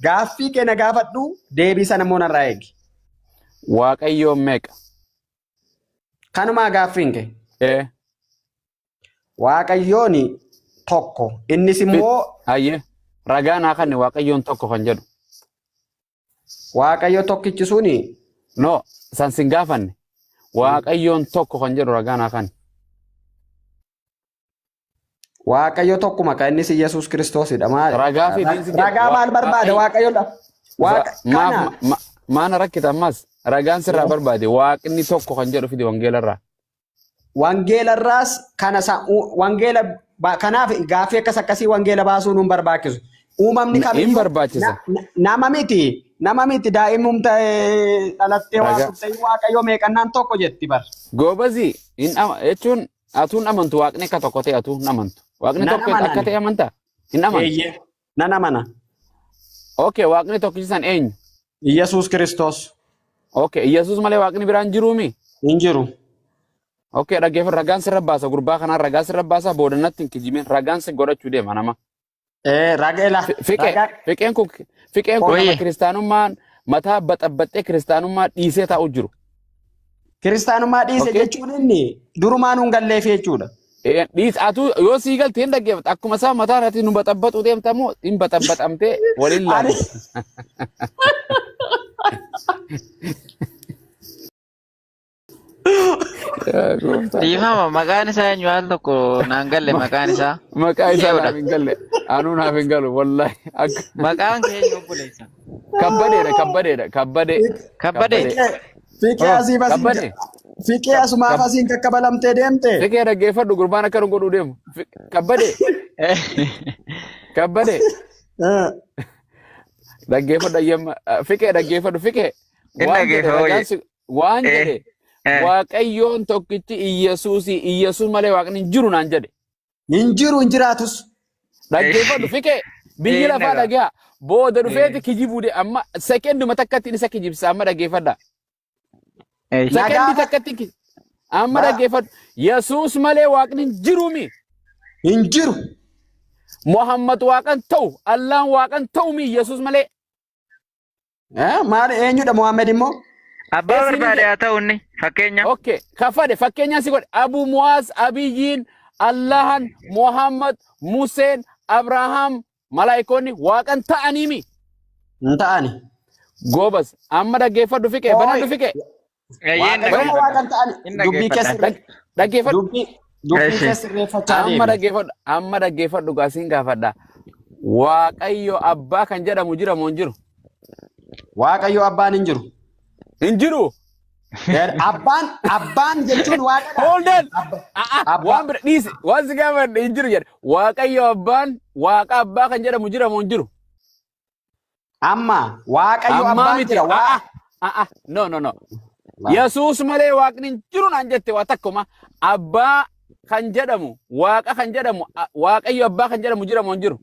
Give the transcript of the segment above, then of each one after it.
Gaaffii kee na gaafadhu deebii sana immoo narraa eegi. Waaqayyoon meeqa? Kanumaa gaaffiin kee. Waaqayyoon tokko innis immoo Ayyee ragaa naa kanne waaqayyoon tokko kan jedhu. Waaqayyo tokkichi suni No san sin gaafanne waaqayyoon tokko kan jedhu ragaa naa kanne. Waaqayyo tokkuma kan innis Yesuus Kiristoosidha. Ragaa fi diinsi ragaa maal barbaada Waaqayyoodha? Maana rakkita ammas ragaan sirraa barbaade waaqni tokko kan jedhu fidi wangeelarraa. Wangeelarraas kana wangeela kanaaf gaaffii akkas akkasii wangeela baasuun hin barbaachisu. Uumamni kamiyyuu barbaachisa. Nama miti daa'imum ta'ee dhalattee Waaqayyo meeqannaan tokko jetti bar. Goobazii jechuun atuun amantu waaqni akka tokko ta'e atuun amantu. Waaqni tokko akka ta'e amantaa? Hin amantu. Nan amana. Okay, waaqni tokkichi eenyu? Yesuus Kiristoos. Okay, Yesuus malee waaqni biraan jiruumi? Hin jiru. Okay, dhaggeeffadhu ragaan sirra baasa gurbaa kanaan ragaa sirra baasa boodannatti hin kijibin ragaan si godhachuu deema nama. Rageela. Fiqeen kun nama kiristaanummaan mataa baxabbaxxee kiristaanummaa dhiisee taa'u jiru. Kiristaanummaa dhiise jechuun inni durumaan hin galleef jechuudha. Atu yoo sii galtee hin dhaggeeffatu akkuma isaa mataa irratti nu baxabbaxuu deemtamoo hin baxabbaxamtee waliin laala. Dhiifama maqaan isaa eenyu al tokko naan galle maqaan isaa. Maqaan isaa naaf hin galle. Anuu naaf hin galu wallahi. Maqaan kee eenyu obboleessa? Kabbadee. Fiqee asii basi. Fiqee asumaaf asiin kakkabalamtee deemte. Fiqee dhaggeeffadhu gurbaan akka nu godhuu deemu. Kabbadee. Dhaggeeffadhu ayyamma. Fiqee dhaggeeffadhu fiqee. Waan jedhe. Waaqayyoon tokkichi Iyyasuus malee waaqni hin jiru naan jedhe. Hin jiru hin jiraatus. Dhaggeeffadhu fiqee biyyi lafaa dhagaa booda dhufeeti kijibuude amma sekeenduma takkatti isa kijibsa amma dhaggeeffadha. Sekeendii takkatti amma dhaggeeffadhu Yesuus malee waaqni hin jiruumi. Hin jiru. Muhammad waaqan ta'u Allaan waaqan ta'umi Yesuus malee. Maal eenyudha Muhammad immoo? Abbaa barbaade haa ta'u inni fakkeenya. Okay, kafade fakkeenyaa si godhe Abu Muwaaz, Abiyyiin, Allahan, Muhammad, Museen, Abrahaam, malaayikoonni waaqan ta'aniimi. Hin ta'ani. Goobas amma dhaggeeffadhu fiqee banadhu fiqee. Waaqan ta'ani. Dubbii keessa dhaggeeffadhu. Dubbii keessa reeffachaa deemu. Amma dhaggeeffadhu gaasiin gaafadha. Waaqayyo abbaa kan jedhamu jira moo hin jiru? Waaqayyo abbaan hin jiru. Hin jiru. Abbaan jechuun waaqadha. Hold on. Waan bira dhiisi. Waan si gaafadhe hin jiru jedhe. Waaqayyo abbaan waaqa abbaa kan jedhamu jira moo hin jiru? Amma waaqayyo abbaan jira. No. Yesuus malee waaqni hin jiru naan jette waa takkuma abbaa kan jedhamu waaqa kan jedhamu waaqayyo abbaa kan jedhamu jira moo hin jiru?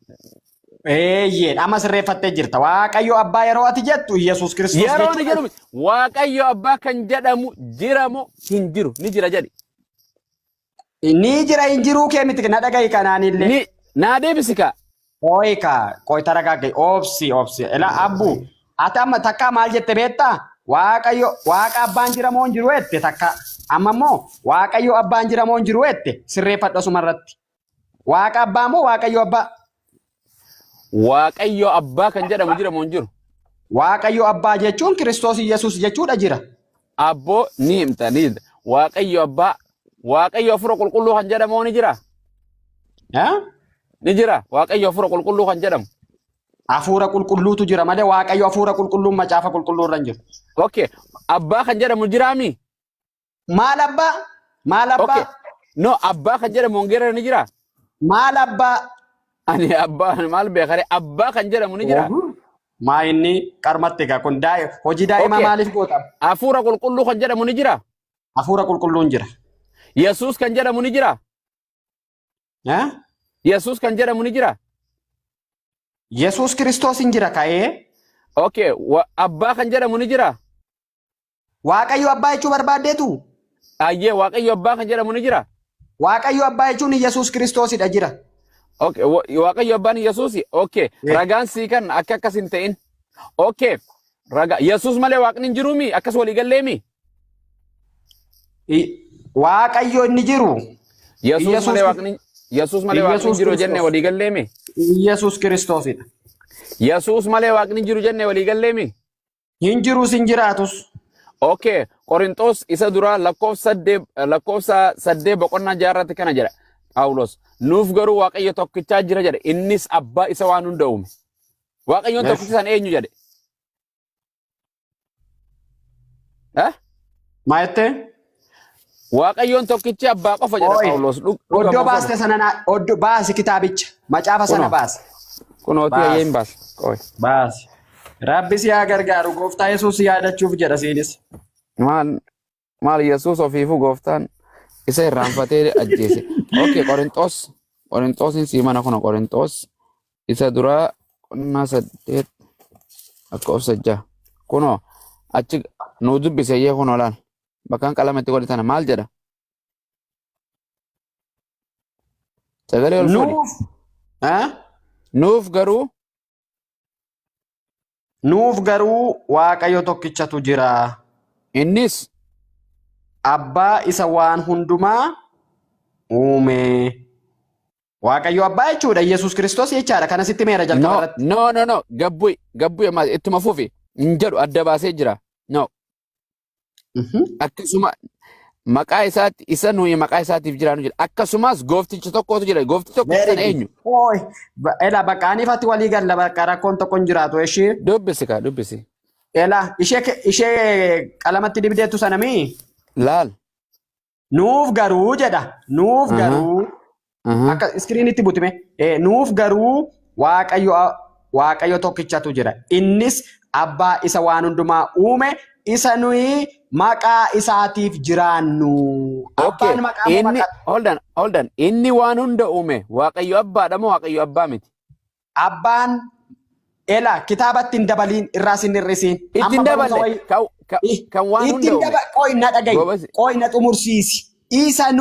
Amma sirreeffattee jirta. Waaqayyo abbaa yeroo ati jettu Yesuus Kiristoos jechuudha. Yeroo ni jedhamu waaqayyo abbaa kan jedhamu jira moo hin jiru? Ni jira jedhi. Ni jira hin jiruu kee miti na dhagahi kanaanillee. Ni naa deebisika. Qoyta ragaagay obsi. Ela abbu ati amma takka maal jette beektaa? Waaqayyo waaqa abbaan jira moo hin jiru jette takka. Amma immoo waaqayyo abbaan jira moo hin jiru jette sirreeffadhu asumarratti. Waaqa abbaa moo waaqayyo abbaa? Waaqayyo abbaa kan jedhamu jira moo hin jiru? Waaqayyo abbaa jechuun Kiristoos Yesuus jechuudha jira. Abboo ni himta ni waaqayyo abbaa waaqayyo afura qulqulluu kan jedhamu ni jira? Ni jira waaqayyo afura qulqulluu kan jedhamu. Afuura qulqulluutu jira malee waaqayyo afuura qulqulluun macaafa qulqulluu irra hin jiru. Okay, abbaa kan jedhamu jiraami? Maal abbaa? Maal abbaa? No, abbaa kan jedhamu hongeera ni jira? Maal abbaa? Ani abbaa maal beekare abbaa kan jedhamu ni jira? Maa inni qarmatte egaa kun hojii daa'imaa maaliif goota? Afuura qulqulluu kan jedhamu ni jira? Afuura qulqulluun jira. Yesuus kan jedhamu ni jira? Yesuus kan jedhamu ni jira? Yesuus Kiristoos hin jira ka'ee. Okay, abbaa kan jedhamu ni jira? Waaqayyo abbaa jechuu barbaaddeetu? Ayyee waaqayyo abbaa kan jedhamu ni jira? Waaqayyo abbaa jechuun Yesuus Kiristoosidha jira. Okay, waaqayyo abbaan Yesuusi. Okay, ragaan sii kan akka akkas hin ta'in Okay. Raga Yesus malee waaqni hin jiruumi akkas walii galleemi. Waaqayyo inni jiru. Yesus malee waaqni hin jiru jenne walii galleemi. Yesus Kiristoosidha. Yesus malee waaqni hin jiru jenne walii galleemi. Hin jirus hin jiraatus. Okay. Qorintos isa dura lakkoofsa 8 boqonnaa 6 irratti kana jedha. Phaawulos nuuf garuu waaqayyo tokkichaa jira jedhe innis abbaa isa waan hunda uume. Waaqayyoon tokkichaan eenyu jedhe? Maayette? Waaqayyoon tokkichi abbaa qofa jedha Phaawulos. Oddoo baaste sana oddoo baasi kitaabicha macaafa sana baasi. Kunooti ayyeen baasi. Baasi. Rabbi si haa gargaaru gooftaa Yesuus yaadachuuf jedha siinis. Maal Yesuus ofiifu gooftaan isa irraanfatee ajjeese. Okay, Qorintosin si mana kuna Qorintos isa dura qonnaa 8 lakkoofsa 6. Kuno achi nu dubbiseyyee kuno laal. Bakkaan qalamatti godhatana maal jedha? Sagalee ol fuudhi. Nuuf garuu waaqayyo tokkichatu jira. Innis abbaa isa waan hundumaa uume. Waaqayyo abbaa jechuudha Yesuus Kiristoos jechaadha kana sitti meera jalqaba irratti. No. Gabbuy amma ittuma fufi hin jedhu adda baasee jira. No. Akkasuma maqaa isaatti isa nuyi maqaa isaatiif jiraanu jira. Akkasumas goofticha tokkotu jira. Gooftichi tokko sana eenyu? Ela baqaaniifatti walii galla baqa rakkoon tokko hin jiraatu ishee. Dubbisi. Ela ishee qalamatti dibdeettu sanami. Laal. Nuuf garuu jedha. Nuuf garuu akka iskiriinitti butime. Nuuf garuu waaqayyo tokkichatu jira. Innis abbaa isa waan hundumaa uume isa nuyi maqaa isaatiif jiraannu. Okay. Hold on. Inni waan hunda uume waaqayyo abbaadha moo waaqayyo abbaa miti? Abbaan ela kitaabatti hin dabaliin irraa sin hir'isiin. Ittiin daballe kan waan hunda uume. Qoy na dhagayi. Qoy na xumursiisi. Isa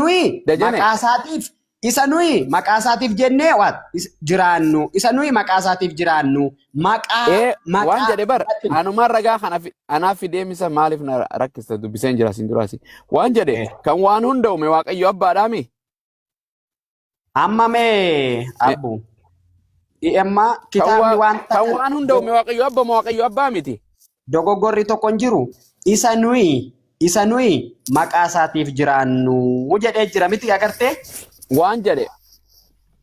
nuyi maqaa isaatiif jennee jiraannu. Isa nuyi maqaa isaatiif jiraannu. Waan jedhe bar anumaan ragaa anaaf deemisa maaliif na rakkista dubbiseen jira sin duraasi. Waan jedhe kan waan hunda uume waaqayyo abbaadhaami. Amma mee abbu. Amma kitaabni kan waan hunda uume waaqayyo abba moo waaqayyo abbaa miti? Dogoggorri tokko hin jiru. Isa nuyi maqaa isaatiif jiraannu jedhee jira miti agartee? Waan jedhe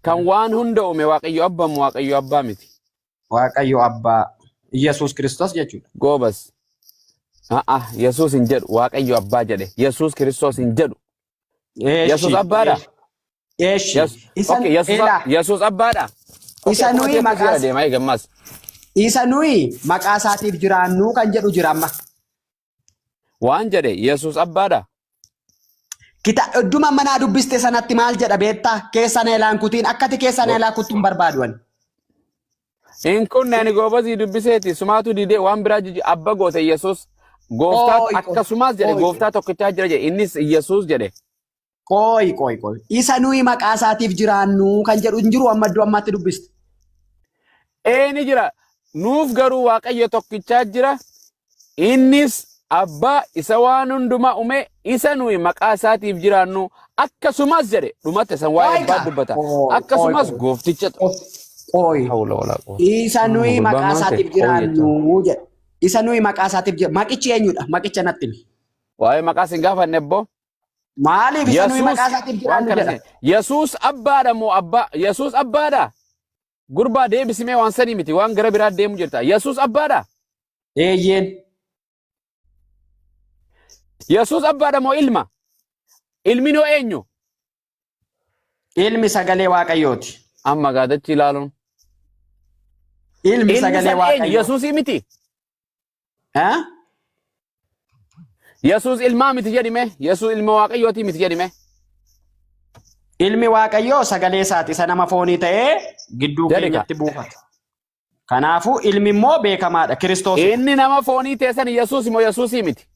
kan waan hunda uume waaqayyo abba moo waaqayyo abbaa miti? Waaqayyo abbaa Yesuus Kiristoos jechuudha. Goobas. Yesuus hin jedhu waaqayyo abbaa jedhe. Yesuus Kiristoos hin jedhu. Yesuus abbaadha. Yesuus abbaadha. Isa nuyi maqaa isaatiif jiraannu kan jedhu jira amma. Waan jedhe Yesuus abbaadha. Idduma manaa dubbiste sanatti maal jedha beektaa? Keessa na ilaan kutiin akkati keessa na ilaan kutuun barbaaduwan. In kunne ani goobasii dubbiseeti sumaatu didee waan biraa jiji abba goote Yesuus gooftaa akkasumas jedhe gooftaa tokkichaa jira jedhe innis Yesuus jedhe. Qoy. Isa nuyi maqaa isaatiif jiraannu kan jedhu hin jiru amma iddoo ammaatti dubbiste. Ni jira. Nuuf garuu waaqayyo tokkichaa jira. Innis abbaa isa waan hundumaa uume isa nuyi maqaa isaatiif jiraannu akkasumas jedhe dhumatti san waa'ee abbaa dubbata. Akkasumas goofticha isa nuyi maqaa isaatiif jiraannu jedhe. Isa nuyi maqaa isaatiif jiraannu. Maqichi eenyudha? Maqicha natti himi. Waa'ee maqaa sin gaafanne ebbo. Maaliif isa nuyi maqaa isaatiif jiraannu jedha? Yesuus abbaadha moo abbaa? Yesuus abbaadha. Gurbaa deebisimee waan sanii miti waan gara biraa deemu jirta. Yesuus abbaadha. Eeyyeen. Yesuus abbaadha moo ilma? Ilmi noo eenyu? Ilmi sagalee Waaqayyooti. Amma gaadachi ilaaluun. Ilmi sagalee Waaqayyooti. Yesuusii miti? Yesuus ilmaa miti jedhime? Yesuus ilma Waaqayyooti miti jedhime? Ilmi Waaqayyoo sagalee isaati isa nama foonii ta'ee gidduu keenyatti buufata. Kanaafuu ilmi immoo beekamaadha Kiristoos. Inni nama foonii ta'e san Yesuus moo Yesuusii miti?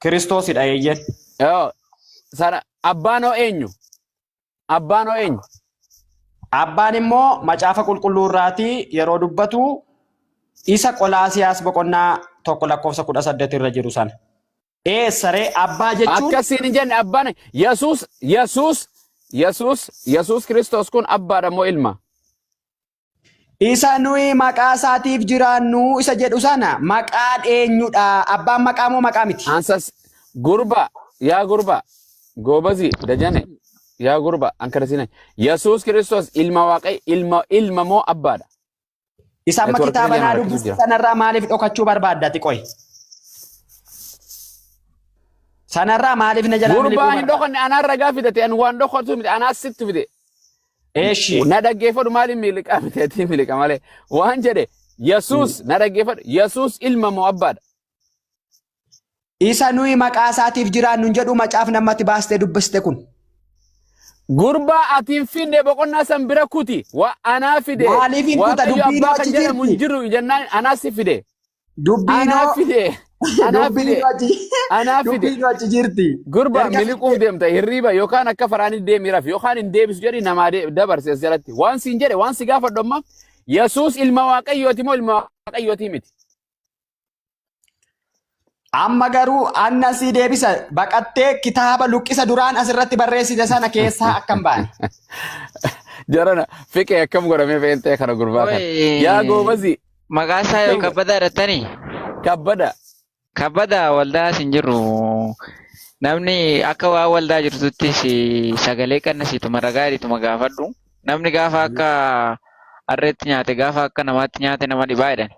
Kiristoosidha eeyyen. Sana abbaanoo eenyu? Abbaanoo eenyu? Abbaan immoo macaafa qulqulluu irraatii yeroo dubbatu isa Qolaasiyaas boqonnaa tokko lakkoofsa 18 irra jiru sana. Eessaree abbaa jechuun akkasiin hin jenne abbaan Yesuus Kiristoos kun abbaadha moo ilma? isa nuyi maqaa isaatiif jiraannu isa jedhu sana maqaan eenyudha? Abbaan maqaa moo maqaa miti? Ansas gurba yaa gurba gobazi dajane yaa gurba ankarasine Yesuus Kiristoos ilma Waaqayyo ilma moo abbaadha? Isa amma kitaaba naa dubbisu sanarraa maaliif dhokachuu barbaadda xiqqooyi? Sanarraa maaliif na jalaa Gurbaa hin dhokanne anaan ragaa fidate an waan dhokatu miti anaa sitti fide. Eeshi. Na dhaggeeffadhu maaliif miliqaa miti ati miliqa malee waan jedhe Yesuus na dhaggeeffadhu Yesuus ilma moo abbaadha? Isa nuyi maqaa isaatiif jiraannu jedhu macaaf namatti baastee dubbiste kun. Gurbaa atiin fide boqonnaa san bira kuti wa anaa fide. Maaliif hin kuta dubbiin achi jirti? Munjiru jennaan anaa si fide. Dubbiin Anaa fide. Anaa fide. Anaa fide. Dubbiin achi jirti. Gurbaa miliquuf deemta hirriba yookaan akka faraanii deemiiraaf yookaan hin deebisu jedhi namaa dabarse as jalatti. Waan siin jedhe waan si gaafadhu amma Yesuus ilma Waaqayyooti moo ilma Waaqayyooti miti? Amma garuu anna si deebisa baqattee kitaaba luqqisa duraan asirratti barreessite sana keessaa akkam baane. Jarana fiqee akkam godhamee feentee kana gurbaa kana. Yaa goobazi. Maqaa isaa yoo kabbada jedhattanii? Kabbada. Kabbada waldaa hin jirru. Namni akka waa waldaa jirtuttis sagalee qannasiituma ragaa jedhituma gaafadhu. Namni gaafa akka harreetti nyaate gaafa akka namaatti nyaate nama dhibaa jedhan.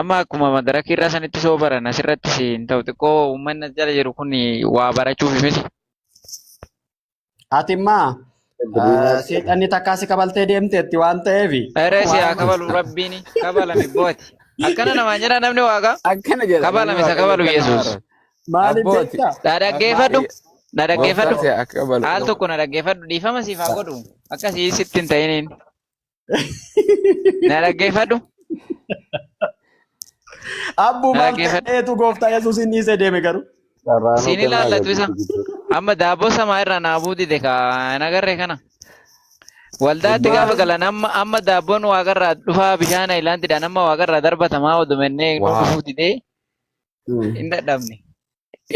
Amma akkuma madarakii irraa sanitti soo baran asirrattis hin ta'u xiqqoo uummanni as jala jiru kun waa barachuuf miti. Ati immaa seexanni takkaa si kabaltee deemteetti waan ta'eef. Dheeressi haa kabalu rabbiin kabalame booti. Akkana namaan jedha namni waaqa. Akkana jedha. Kabalame isa kabalu Yesuus. Maaliif jecha? Dhadhaggeeffadhu. Dhadhaggeeffadhu. Haal tokko na dhaggeeffadhu dhiifama siif haa godhu. Akkasii sitti hin ta'iniin. Na dhaggeeffadhu. Abbu maal ta'eetu gooftaa Yesuus hin dhiisee deeme garuu. Siin ilaallatu isa. Amma daabboo samaa irraa naabuu dide kan agarre kana. Waldaatti gaafa galan amma daabboon waaqarraa dhufaa bishaan ilaantidhaan amma waaqarraa darbatamaa odumennee dhufuu didee hin dadhabne.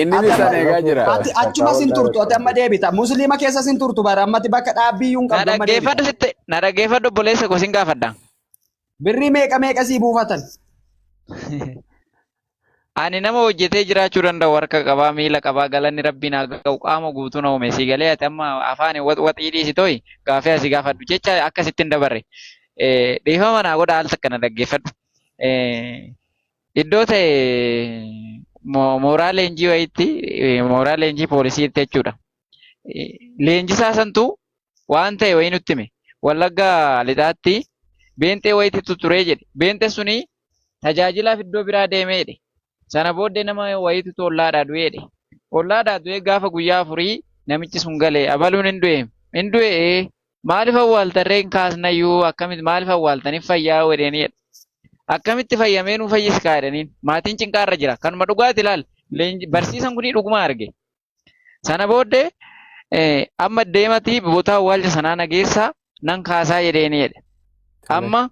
Inni isaan eegaa jira. Ati achuma sin turtu ati amma deebita. Musliima keessa sin turtu bara ammatti bakka dhaabbiyyuu hin qabdu amma deebita. Na dhaggeeffadhu obboleessa koo sin gaafadha. Birrii meeqa sii buufatan? Ani nama hojjetee jiraachuu danda'u harka qabaa miila qabaa galanni rabbiin haa ga'u qaama guutuu na uume si galee ati amma afaan waxii dhiisi tooyi gaafee asii gaafadhu jecha akkasitti hin dabarre dhiifama naa godha haal takka na dhaggeeffadhu. Iddoo ta'e mooraa leenjii wayiitti mooraa leenjii poolisiitti jechuudha. Leenjisaa santu waan ta'e wayii nutti hime Wallaggaa lixaatti beenxee wayiitti turee jedhe beenxee suni tajaajilaaf iddoo biraa deemee jedhe. Sana booddee nama wayiitu ollaadhaa du'eedhe. Ollaadhaa du'ee gaafa guyyaa afurii namichi sun galee abaluun hin du'e. Hin du'e maaliif awwaaltarree hin kaasnayyuu akkamitti maaliif awwaaltaniif fayyaa wedheenidha. Akkamitti fayyamee nu fayyiskaa jedhaniin maatiin cinqaarra jira. Kanuma dhugaati ilaal barsiisan kunii dhuguma arge. Sana booddee amma deematii boota awwaalcha sanaa nageessaa nan kaasaa jedheenidha. Amma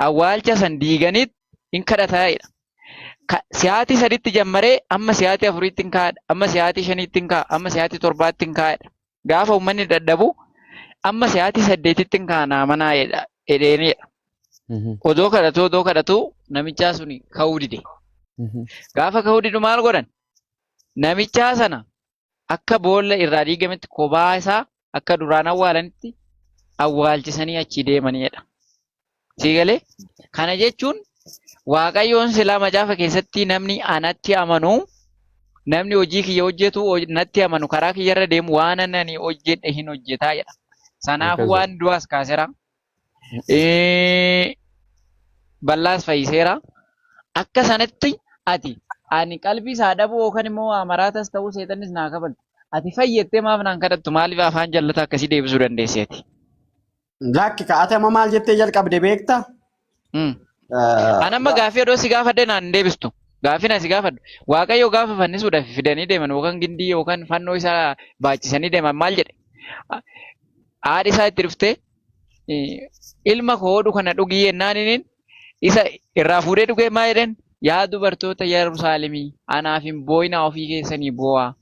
awwaalcha san diiganiit hin kadhataa'edha. Siyaatii sadiitti jammaree amma siyaatii afuriitti hin kaa'edha. Amma siyaatii shaniitti hin kaa'a. Amma siyaatii torbaatti hin kaa'edha. Gaafa uummanni dadhabu amma siyaatii saddeetitti hin kaa'anaa manaa jedheenidha. Odoo kadhatu namichaa suni ka'uu dide. Gaafa ka'uu didu maal godhan? Namichaa sana akka boolla irraa diigametti kophaa isaa akka duraan awwaalanitti awwaalchisanii achi deemanidha. Siigalee kana jechuun Waaqayyoon silaa macaafa keessatti namni anatti amanu namni hojii kiyya hojjetu natti amanu karaa kiyyarra deemu waan ani hojjedhe hin hojjetaa jedha. Sanaafuu waan du'aas kaaseera. Bal'aas fayyiseera. Akka sanatti ati ani qalbii isaa dhabuu yookaan immoo amaraatas ta'uu seexannis naa kabaltu. Ati fayyettee maaf naan kadhattu maaliif afaan jallataa akkasii deebisuu dandeesseeti? Lakki kaa'ate amma maal jettee jalqabde beektaa? Anamma gaaffii odoo si gaafadhe naan hin deebistu. Gaaffii na si gaafadhu. Waaqayyo gaafa fannisuudhaaf fidanii deeman yookaan gindii yookaan fannoo isaa baachisanii deeman maal jedhe? Haadhi isaa itti dhuftee ilma koo hodhu kana dhugii yennaan Isa irraa fuudhee dhugee maa jedhan? Yaa dubartoota Yerusaalemii anaaf hin boo'inaa ofii keessanii boo'aa.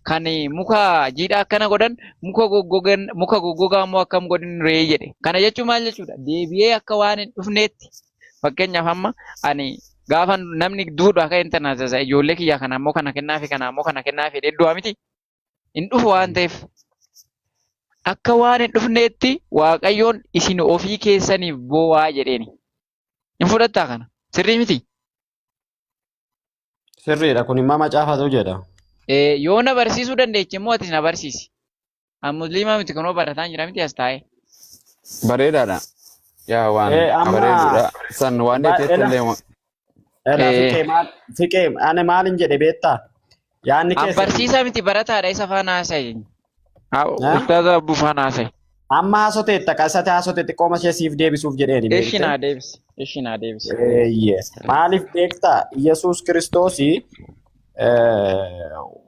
Kan muka jiidhaa akkana godhan muka goggogaa immoo akkam godhin ree jedhe. Kana jechuun maal jechuudha? Deebi'ee akka waan hin dhufneetti. Fakkeenyaaf amma ani gaafa namni duudhaa akka hin tanaasisa ijoollee kiyyaa kana ammoo kana kennaafi kana ammoo kana kennaafi hedduudha miti. Hin dhufu waan ta'eef akka waan hin dhufneetti Waaqayyoon isin ofii keessaniif boo'aa jedheeni. Hin fudhattaa kana? Sirrii miti? Sirriidha kun immoo macaafatu jedha. Yoo na barsiisuu dandeeche immoo ati na barsiisi. An musliimaa miti kunoo barataan jira miti as taa'ee. Bareedaadha. Yaa waan Amma bareedudha. San waan deeteetti illee fiqee ani maalin jedhe beektaa? Yaanni An keessa barsiisaa miti barataadha isa faana haasa'i. Ustaaza Abbuu faana haasa'i. amma haasoteetta qasate haasotetti qooma ishee siif deebisuuf jedheeni Ishi naa deebisi. Ishi naa deebisi. Maaliif beektaa? Yesuus Kiristoosii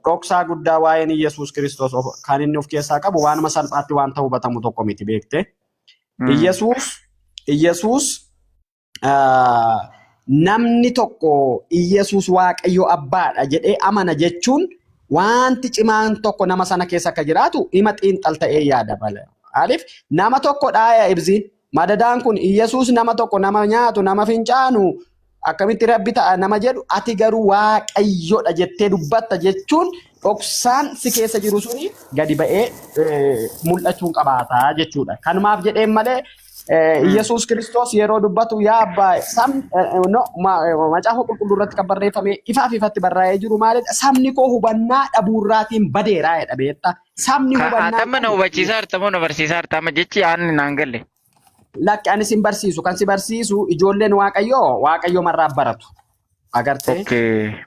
dhoksaa guddaa waa'een Yesuus Kiristoos kan inni of keessaa qabu waanuma salphaatti waan ta'u hubatamu tokko miti beekte. Yesuus namni tokko Yesuus Waaqayyo Abbaadha jedhee amana jechuun wanti cimaan tokko nama sana keessa akka jiraatu hima xiinxal ta'ee yaada bala. Maaliif nama tokko dhaaya ibsi madadaan kun Yesuus nama tokko nama nyaatu nama fincaanu akkamitti rabbi ta'a nama jedhu ati garuu Waaqayyodha jettee dubbatta jechuun dhoksaan si keessa jiru suni gadi ba'ee mul'achuun qabaataa jechuudha. Kanumaaf jedheen malee Yesuus Kiristoos yeroo dubbatu yaa abbaa macaafa qulqulluu irratti kan barreeffame ifaaf ifatti barraa'ee jiru maalidha? Sabni koo hubannaa dhabuurraatiin badeeraa jedha beektaa? Sabni hubannaa Atamma na hubachiisaa jirta moo na barsiisaa jirta? Amma jechi aanni naan galle. Lakki ani sin barsiisu kan si barsiisu ijoolleen Waaqayyo marraa baratu. Agartee?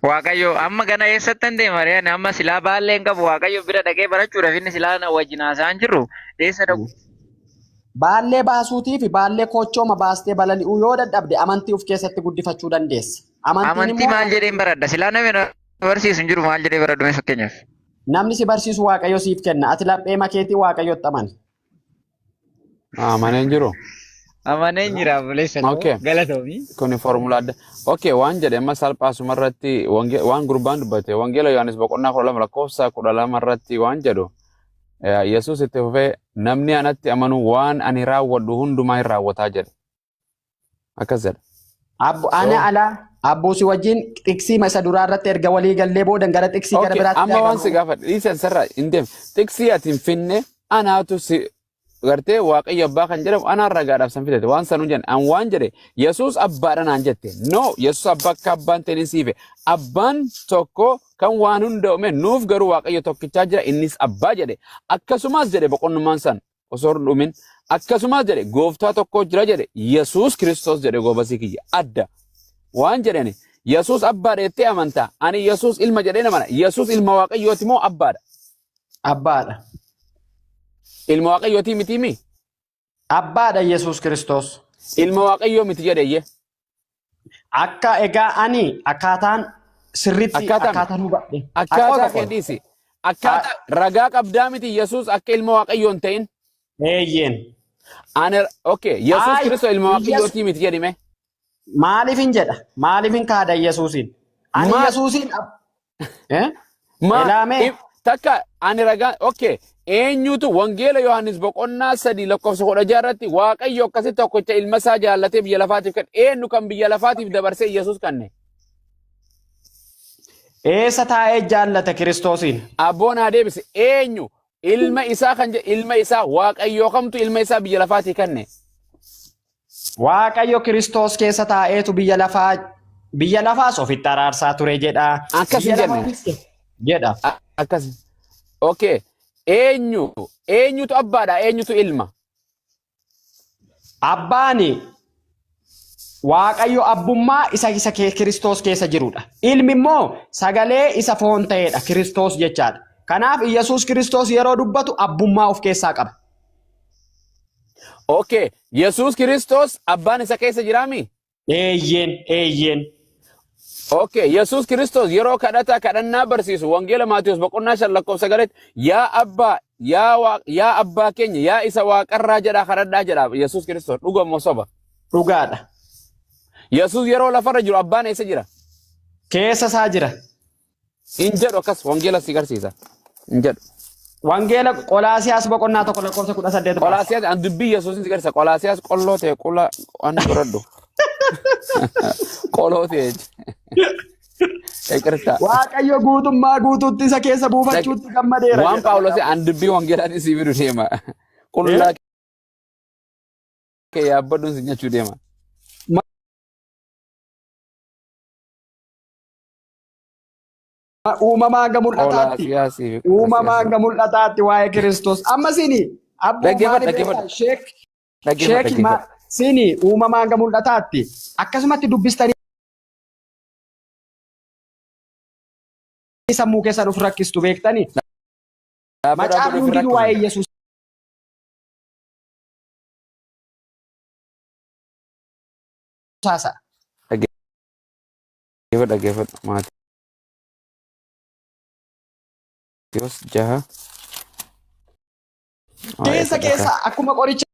Waaqayyo amma gana eessatti hin deema re'aan amma silaa baalleen qabu Waaqayyo bira dhaqee barachuudhaaf inni silaa na wajjin haasa'an jirru eessa dhaqu? Baallee baasuutii fi baallee kochooma baastee balali'uu yoo dadhabde amantii of keessatti guddifachuu dandeessa. Amantii maal jedheen baradha? Silaa namni na barsiisu hin jiru maal jedhee baradhu mee fakkeenyaaf? Namni si barsiisu Waaqayyo siif kenna. Ati laphee makeetii Waaqayyotti amani. amaneen jiru. Amaneen jira buleessa galatoomi. Kuni formula adda. Okay, waan jedhe amma salphaasuma irratti waan gurbaan dubbate wangeela Yohaannis boqonnaa 12 lakkoofsa 12 irratti waan jedhu Yesuus itti fufee namni anatti amanu waan ani raawwadhu hundumaa hin raawwataa jedhe. Akkas jedha. Ana alaa abbuusi wajjin xiksii isa duraa irratti erga walii gallee booda gara xiksii gara biraatti. Amma waan si gaafadhe dhiisa sarara hin deemu. Xiksii ati hin finne anaatu si gartee Waaqayyo Abbaa kan jedhamu anaan ragaadhaaf san fidate waan sanu jedhe an waan jedhe Yesuus Abbaadha naan jette. No, Yesuus Abbaa akka Abbaan ta'e siife. Abbaan tokko kan waan hunda uume nuuf garuu Waaqayyo tokkichaa jira innis Abbaa jedhe. Akkasumas jedhe boqonnummaan san osoo hin dhumin akkasumas jedhe gooftaa tokko jira jedhe Yesuus Kiristoos jedhe goobasii kiyya adda. Waan jedhani Yesuus Abbaadha jettee amantaa. Ani Yesuus ilma jedhee amana. Yesuus ilma Waaqayyooti moo Abbaadha? Abbaadha. Ilma Waaqayyooti miti mi? Abbaadha Yesuus Kiristoos. Ilma Waaqayyoo miti jedheyye. Akka egaa ani akkaataan sirriitti akkaataan hubadhe. Akkaataa kenniisi. Akkaataa ragaa qabdaa miti Yesuus akka ilma Waaqayyoo hin ta'in. Eeyyeen. Ani okay Yesuus Kiristoos ilma Waaqayyooti miti jedhime. Maaliifin jedha? Maaliifin kaada Yesuusin? Ani Yesuusin Ilaamee takka ani ragaa okay eenyutu wangeela Yohaannis boqonnaa 3 lakkoofsa 16 irratti Waaqayyo akkasitti tokkicha ilma isaa jaallatee biyya lafaatiif kan eenyu kan biyya lafaatiif dabarsee Yesuus kanne. Eessa taa'ee jaallate Kiristoosin? Abboon haa deebise eenyu ilma isaa kan ilma isaa Waaqayyo kamtu ilma isaa biyya lafaatiif kanne. Waaqayyo Kiristoos keessa taa'eetu biyya lafaas ofitti araarsaa ture jedha. Akkasii jenne. Jedha. Akkasii. Okay. Eenyutu abbaadha eenyutu ilma? Abbaani Waaqayyo abbummaa isa Kiristoos keessa jirudha. Ilmi immoo sagalee isa foon ta'edha Kiristoos jechaadha. Kanaaf Yesuus Kiristoos yeroo dubbatu abbummaa of keessaa qaba. Okay, Yesuus Kiristoos abbaan isa keessa jiraami? Eeyyeen. Okay, Yesuus Kiristoos yeroo kadhannaa barsiisu wangeela Maatiyos boqonnaa 5 lakkoofsa 9 yaa abbaa yaa abbaa keenya yaa isa waaqarraa jedhaa kadhadhaa jedha Yesuus Kiristoos dhugamoo soba? Dhugaadha. Yesuus yeroo lafarra jiru abbaan eessa jira? Keessa isaa jira. Hin jedhu akkas wangeela si garsiisa. Hin jedhu. Wangeela Qolaasiyaas boqonnaa 1:18. Qolaasiyaas an dubbii Yesuusin si garsiisa. Qolaasiyaas qolloo ta'e qulla waan godhadhu. Qolloo ta'e. Ekerta. Waaqayyo guutummaa guutuutti isa keessa buufachuutti gammadeera. Waan Phaawulos an dubbii wangeelaatiin si fidu deema. Qullaa kee yaabbadhuun si nyachuu deema. Uumamaa hanga mul'ataatti. Uumamaa hanga mul'ataatti waa'ee Kiristoos. Amma sini abboommaan sheek sini uumamaa hanga mul'ataatti akkasumatti dubbistanii sammuu keessan of rakkistu beektanii. Macaafni hundinuu waa'ee Yesuus. Saasa. Dhaggeeffadhu maatii. Dios jaha. Keessa akkuma qoricha.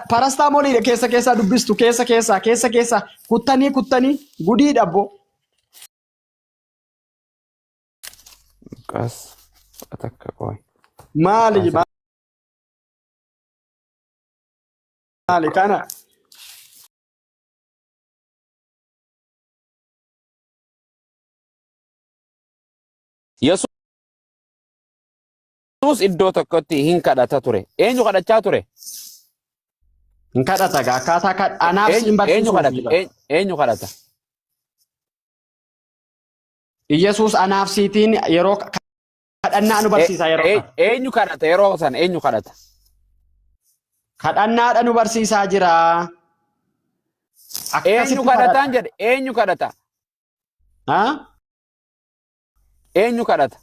Parastaamoliidha keessa dubbistu keessa kuttanii gudii dhabbo. Qas atakka qoy. Maali kana. Yesuus iddoo tokkotti hin kadhata ture. Eenyu kadhachaa ture? Hin kadhata akkaataa kadhanaaf siin barsiisuu. Eenyu kadhata? Yesuus anaaf siitiin yeroo kadhannaa nu barsiisa yeroo. Eenyu kadhata yeroo san eenyu kadhata? Kadhannaadha nu barsiisaa jira. Eenyu kadhataan jedhe? Eenyu kadhata? Eenyu kadhata?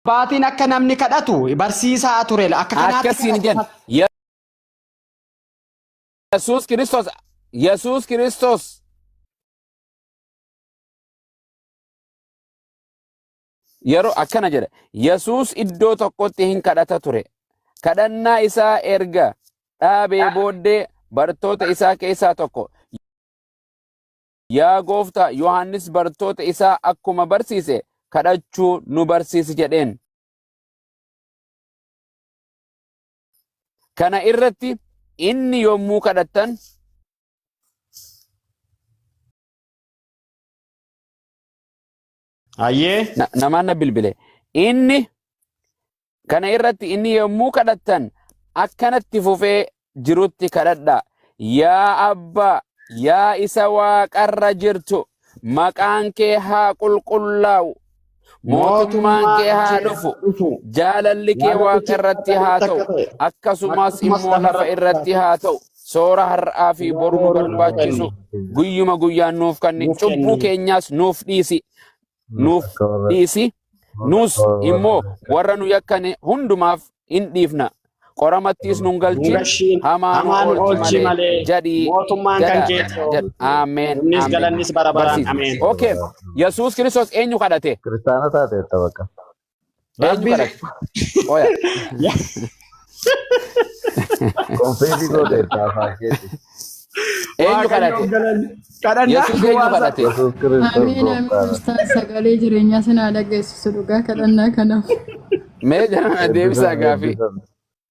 Abbaatiin akka namni kadhatu barsiisaa ture. Akka kanaatti akkasiin jedhe. Yesuus Kiristoos yeroo akkana jedhe. Yesuus iddoo tokkotti hin kadhata ture. Kadhannaa isaa erga dhaabee booddee bartoota isaa keessaa tokko. Yaa gooftaa Yohaannis bartoota isaa akkuma barsiise kadhachuu nu barsiisi jedheen. Kana irratti inni yommuu kadhattan namaan na bilbile. Kana irratti inni yommuu kadhattan akkanatti fufee jirutti kadhadhaa. Yaa Abbaa, yaa isa waaqarra jirtu, maqaan kee haa qulqullaa'u, mootummaan kee haa dhufu, jaalalli kee waaqa irratti haa ta'u, akkasumas immoo lafa irratti haa ta'u. Soora har'aa fi boru nu barbaachisu guyyuma guyyaan nuuf kenni. Cubbuu keenyaas nuuf dhiisi. Nus immoo warra nu yakkane hundumaaf hin dhiifna. Qoramattis nun galchin hamaa nu oolchi malee jedhii mootummaan kan keetii. Ameen. Innis galannis bara baraan. Ameen. Okay. Yesuus Kiristoos eenyu kadhate? Kiristaana taate bakka. Eenyu kadhate? Oya. Konfeetii godhe taafaa keeti. Eenyu kadhate? Yesuus eenyu kadhate? Yesuus Kiristoos gooftaadha. Sagalee jireenyaa sinaa dhageessisu dhugaa kadhannaa kanaaf. Mee jarana deebisaa gaafii.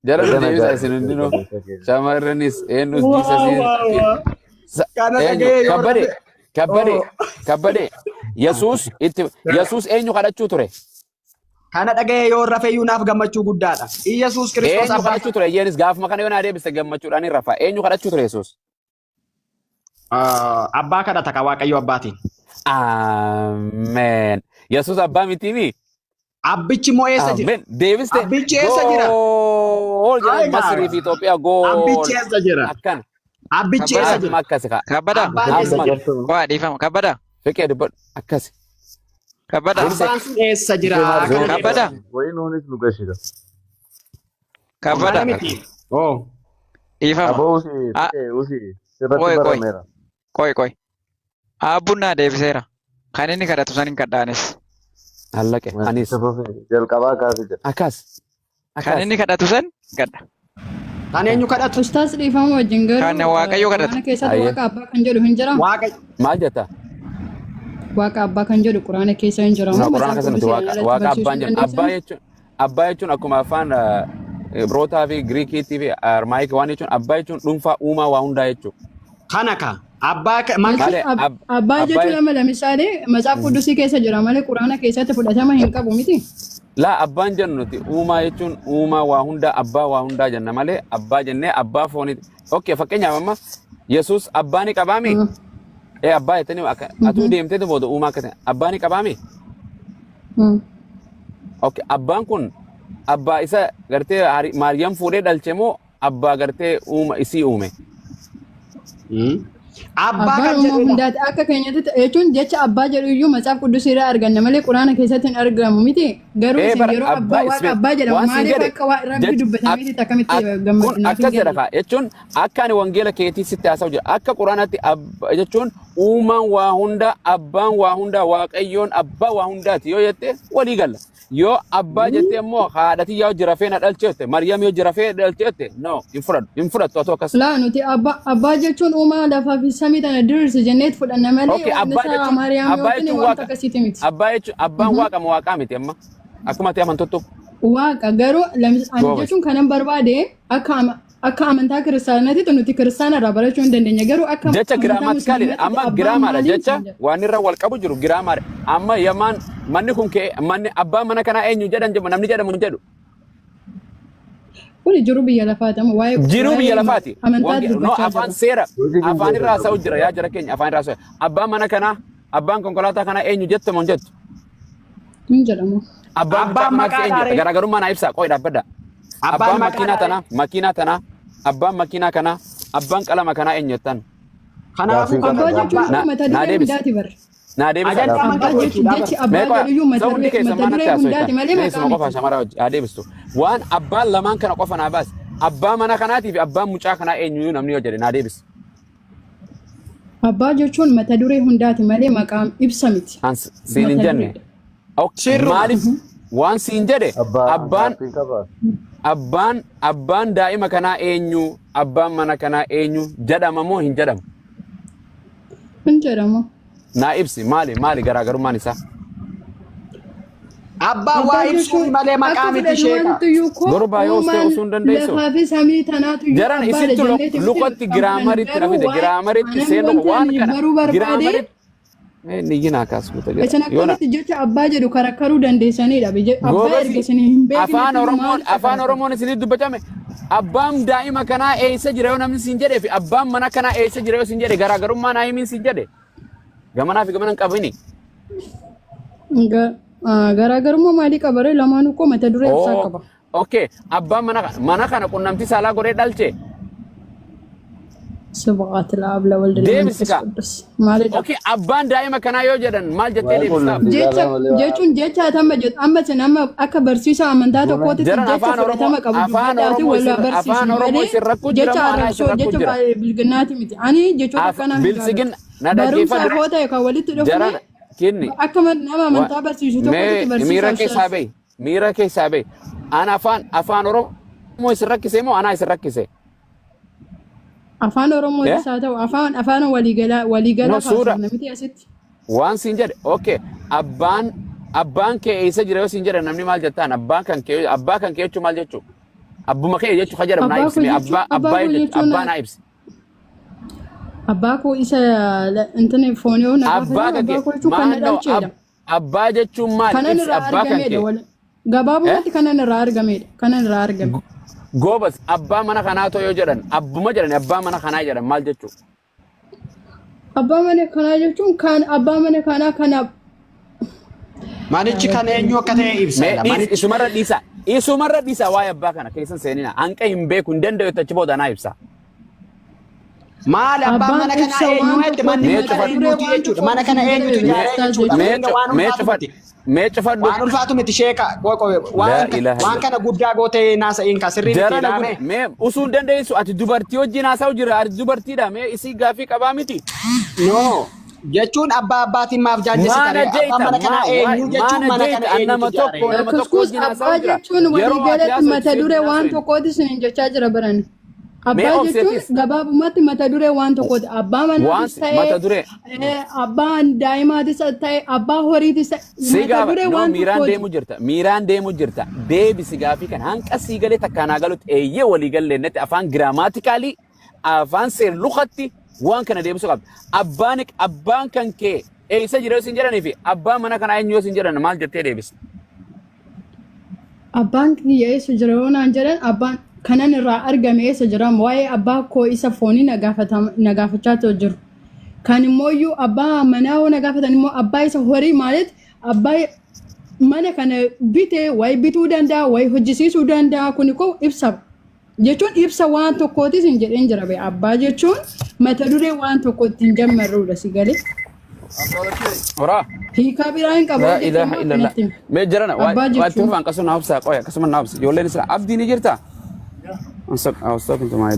Jarana deebisaa isin hundinuu. Shamarranis eenyus kabbade. Yesuus eenyu kadhachuu ture? Kana dhaga'ee yoo rafeeyyuu naaf gammachuu guddaadha. Yesuus Kiristoos eenyu kadhachuu ture? Yeenis gaafuma kana yoo naa deebiste gammachuudhaan hin rafa. Eenyu kadhachuu ture Yesuus? Abbaa kadhata ka Waaqayyo abbaatiin. Ameen. Yesuus abbaa mitiimi? Abbichi moo eessa jira? Ameen. Deebiste. Abbichi eessa jira? Gool jedhan Masrii fi Itoophiyaa gool. Abbichi eessa jira? Akkana. Abbichi eessa jira? Akkasi ka. Kabbada. Waa dhiifama. Kabbada. Fiqee dubbadhu. Akkasi. Kabbada. Abbaan sun eessa jira? Kabbada. wayinuunis nu gashida. Kabbada. Oh. Dhiifama. Aboo usii sirratti barameera. Qoy. Abbuun naa deebiseera. Kan inni kadhatu san hin kadhaanes. Hallaqe. Anis. Jalqabaa kaasee jira. Akas. Kan inni kadhatu san gadha. Kan eenyu kadhatu? Ustaas dhiifama wajjin garuu Kan Waaqayyo kadhatu. quraana keessatti Ayyee. waaqa abbaa kan jedhu hin jira. Waaqayyo. Maal jetta? Waaqa abbaa kan jedhu quraana keessa hin jira. Quraan keessatti waaqa abbaan jedhu. Abbaa jechuun akkuma afaan Ibrootaa fi Giriikiitii fi Armaayik waan jechuun abbaa jechuun dhuunfaa uumaa waa hundaa jechuudha. Kana ka. Abbaa Malee Abbaa jechuun amma lamisaale matsaaf quddusii keessa jira malee quraana keessatti fudhatama hin qabu miti. laa abbaan jennu nuti uumaa jechuun uumaa waa hundaa abbaa waa hundaa jenna malee abbaa jennee abbaa fooniti. Okay fakkeenyaaf amma Yesuus abbaa ni qabaami? Abbaa jettanii atuu deemtee booda uumaa akka ta'e abbaa ni qabaami? Okay abbaan kun abbaa isa gartee Maariyaam fuudhee dhalche moo abbaa gartee isii uume? Abbaa Abbaan kan uumaa jedhudha. hundaati akka keenyatti jechuun jecha abbaa jedhu iyyuu matsaaf quddusii irraa arganna malee quraana keessatti hin argamu miti. Garuu isin yeroo abbaa waaqa abbaa jedhamu maaliif akka rabbi dubbatamee akkamitti gammadinaaf akkas jedha kaa jechuun akka ani wangeela keetii sitti haasa'u jira akka quraanatti jechuun uumaan waa hunda abbaan waa hunda waaqayyoon abbaa waa hundaati yoo jette walii galla yoo abbaa jette immoo haadhati yoo jirafee na dhalcheette Maariyaam yoo jirafee dhalcheette no hin fudhattu atoo akkas. Laa nuti abbaa jechuun uumaa lafaa fi samii tana diriirse jenneet fudhanna malee abbaa isaa Maariyaam yookiin wanta akkasiiti miti. Abbaa jechuun abbaan waaqa moo waaqaa miti amma akkuma ta'e amantottu. Waaqa garuu ani jechuun kanan barbaade akka amantaa kiristaanaatti nuti kiristaana irraa barachuu hin dandeenya garuu akka jecha giraamaatikaalidha amma giraamaadha jecha waan irra wal qabu jiru giraamaadha amma yamaan manni kun kee manni abbaa mana kanaa eenyu jedhan namni jedhamu hin jedhu. Kuni jiru biyya lafaati amma waa'ee Jiru biyya lafaati. amantaa No dubbachaa afaan jira. seera afaan irraa haasa'u jira yaa jara keenya afaan irraa haasa'u abbaan mana kanaa abbaan konkolaataa kanaa eenyu jettamu hin jettu. Hin jedhamu. Abbaan maqaa eenyu garaagarummaa naa ibsaa qo'i dhaabbadha. Abbaan makiinaa tanaa abbaan makiinaa kanaa abbaan qalama kanaa eenyu jettan. Kanaafuu Abbaa jechuun Na- mata naa duree deebisi. hundaati bara. Naa deebisa. Abbaa jechuun jechi abbaa jedhu iyyuu mata duree hundaati malee Keessuma maqaa qofa miti. shamara haa deebistu. Waan abbaan lamaan kana qofa naa baasi. Abbaa mana kanaatii fi abbaan mucaa kanaa eenyu namni yoo jedhe naa deebisi. Abbaa jechuun mata duree hundaati malee maqaan ibsa miti. Siin hin jenne. Maaliif waan siin jedhe abbaan daa'ima kanaa eenyu abbaan mana kanaa eenyu jedhama moo hin jedhamu? Hin jedhamu. Naa ibsi maali garaagarummaan isaa? abbaan waa ibsuun malee maqaa miti sheeka. Gurbaa yoo osoo hin dandeessu. Lafaa fi samii tanaatu iyyuu Jaran abbaadha isintu jenneeti luqatti miti. giraamaritti Garuu rafite waa'ee giraamaritti anan seenu wanta waan ani kana baruu barbaade giraamaritti niyyi naa kaasuuta isin jedha. Yoona akkamitti jecha abbaa jedhu karakkaruu dandeessanidha. Abbaa erga isin hin beekne afaan Oromoon isinii dubbachame abbaan daa'ima kanaa eessa jira yoo namni siin jedhee fi abbaan mana kanaa eessa jira yoo siin jedhe garaagarummaa naa himiin siin jedhe gamanaa fi gamana hin qabini. Garaagarummaa maalii qabaree lamaanuu koo mata duree ibsaa qaba. Okay abbaan mana kana qunnamtii saalaa godhee dhalche. Subhaat al-Abla wal Deebisika. Okay abbaan daa'ima kanaa yoo jedhan maal jettee deebistaaf? jechuun jecha amma sin amma akka barsiisaa amantaa tokkootti jecha fudhatama qabu dubbadhaati wal afaan Oromoo isin rakkoo jira jecha moo anaa isin arrabsoo rakkoo jecha jira? bilginnaati miti ani jechoota akkanaa Bilsigin na barumsaaf dhaggeeffadhu. yoo ta'e kan walitti Jaran dhufne kinni. akka nama amantaa barsiisu tokkotti Miira keessaa barsiisaa bahi. Miira keessaa bahi. Ana afaan Oromoo isin rakkise moo anaa isin rakkise? afaan Oromoo isaa ta'u afaan waliigalaa kaasifna miti asitti. Waan siin jedhe okay abbaan kee eessa jira yoo siin jedhe namni maal jettaan abbaa kan kee jechuun maal jechuu? Abbuma kee jechuun kan jedhamu naa ibsi abbaa naa ibsi. Abbaa koo isa intini foonii na Abbaa kan kee abbaa koo jechuun kan na dhalcheedha. abbaa jechuun maal Kanan ibsi irraa abbaa kan kee? argameedha. Gabaabumatti kanan irraa argameedha. Kanan irraa argame. Goobas abbaa mana kanaa too yoo jedhan abbuma jedhan abbaa mana kanaa jedhan maal jechuu? Abbaa mana kanaa jechuun kan abbaa mana kanaa kana Manichi kan eenyu akka ta'e ibsa. Isumarra dhiisa waa'ee abbaa kana keessan seenina hanqa hin beeku hin danda'u achi booda naa ibsa. Maal abbaan mana kanaa eenyu jetti manni mana eenyuti jechuudha. Mana kana eenyutu ijaaree jechuudha. Mee cufadhu. Waan ulfaatu miti sheeka. Waan kana guddaa gootee naasa'iin ka sirrii miti ilaame. Mee usuu dandeessu ati dubartii wajjin haasa'u jira ati dubartiidha mee isii gaaffii qabaa miti. No. jechuun abbaa abbaatiin maaf jaallisi Maana taree abbaa jeeta mana kana eenyu jechuun mana kana eenyu nama tokko nama tokko Kuskus jina abbaa jechuun walii galatti mata duree waan tokkooti isin jechaa jira baran. Abbaa jechuun gabaabumatti mata duree waan tokkooti. Abbaa manaatis ta'ee abbaa daa'imaatis ta'ee abbaa horiitis ta'ee mata duree waan tokkooti. Miiraan deemu jirta. Deebisi gaafii kan hanqa sii galee takkaanaa galutti eeyyee walii galleennatti afaan giraamaatikaalii afaan seerluqatti waan kana deebisuu qabda. Abbaan kan kee eessa jira isin jedhanii fi abbaan mana kana eenyu isin jedhan maal jettee deebisa? Abbaan kiyya eessa jira yoo naan jedhan abbaan kanan irraa argame eessa jira waa'ee abbaa koo isa foonii na gaafachaa jiru. Kan immoo iyyuu abbaa manaa yoo na gaafatan immoo abbaa isa horii maaliif abbaa mana kana bitee wayi bituu danda'a wayi hojjisiisuu danda'a kun koo ibsa. Jechuun ibsa waan tokkootis hin jedheen jira bee abbaa jechuun mata duree waan tokkotti hin jammarruudha si galee. Ora. Hiikaa biraa hin qabu. La ilaha illallah. Me jarana waatti hufan qasuna hafsa qoya qasuma na hafsa. Ijoolleen isra abdii ni jirta? I was talking to my